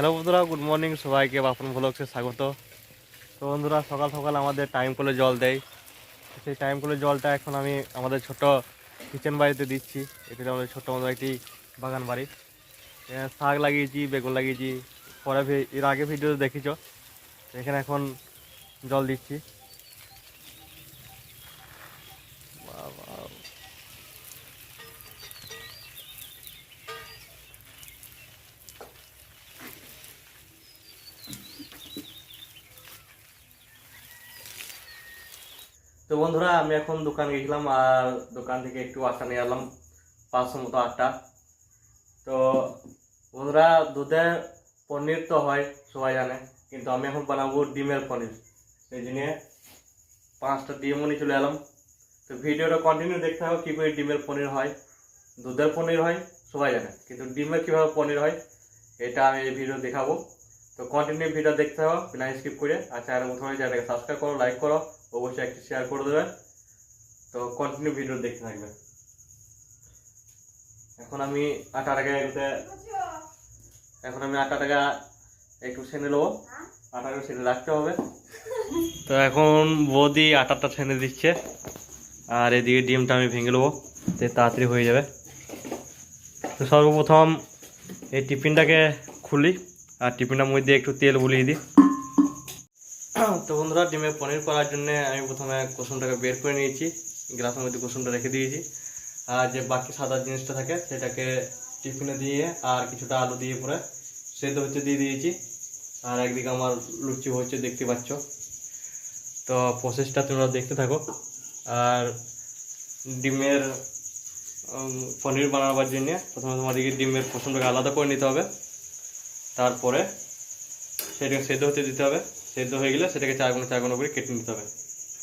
Hello বন্ধুরা, good morning. সবাইকে বাপন ব্লগসে স্বাগত। তো বন্ধুরা, সকাল সকাল আমাদের টাইম কলে জল দেয়। সেই টাইম কলে জলটা এখন আমি আমাদের ছোট কিচেন বাড়িতে দিচ্ছি। এটা আমাদের ছোট্ট মতো একটি বাগান বাড়ি। শাক লাগিয়েছি, বেগুন লাগিয়েছি। এর আগে ভিডিও দেখেছ। এখানে এখন জল দিচ্ছি। বাবা! তো বন্ধুরা, আমি এখন দোকান গেছিলাম আর দোকান থেকে একটু আটা নিয়ে এলাম, 500 মতো আটা। তো বন্ধুরা, দুধে পনির তো হয় সবাই জানে, কিন্তু আমি এখন বানাবো ডিমের পনির। সেই জন্য 5টা ডিমও নিয়ে চলে এলাম। তো ভিডিওটা কন্টিনিউ দেখতে হবে কী করে ডিমের পনির হয়। দুধের পনির হয় সবাই জানে, কিন্তু ডিমের কীভাবে পনির হয় এটা আমি এই ভিডিও দেখাবো। তো কন্টিনিউ ভিডিও দেখতে হবে বিনা স্কিপ করে। আর চ্যানেল প্রথমে চ্যানেলকে সাবস্ক্রাইব করো, লাইক করো, অবশ্যই একটি শেয়ার করে দেবে। তো কন্টিনিউ ভিডিও দেখতে থাকবে। এখন আমি আটাটাকে একটু ছেনে নেবো। আটাকে ছেনে রাখতে হবে। তো এখন বৌদি আটাটা ছেনে দিচ্ছে, আর এদিকে ডিমটা আমি ভেঙে নেবো, তাড়াতাড়ি হয়ে যাবে। তো সর্বপ্রথম এই টিফিনটাকে খুলি আর টিফিনটার মধ্যে একটু তেল বুলিয়ে দিই। তো বন্ধুরা, ডিমের পনির করার জন্য আমি প্রথমে কুসুমটাকে বের করে নিয়েছি, গ্লাসের মধ্যে কুসুমটা রেখে দিয়েছি। আর যে বাকি সাদা জিনিসটা থাকে সেটাকে টিফিনে দিয়ে আর কিছুটা আলু দিয়ে পরে সেদ্ধ হচ্ছে দিয়ে দিয়েছি। আর একদিকে আমার লুচি হচ্ছে, দেখতে পাচ্ছ। তো প্রসেসটা তোমরা দেখতে থাকো। আর ডিমের পনির বানাবার জন্য প্রথমে তোমাদেরকে ডিমের কুসুমটাকে আলাদা করে নিতে হবে। তারপরে সেটাকে সেদ্ধ হতে দিতে হবে। সেদ্ধ হয়ে গেলে সেটাকে 4 গুণ করে কেটে নিতে হবে।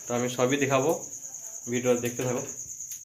তো আমি সবই দেখাবো, ভিডিও দেখতে থাকো।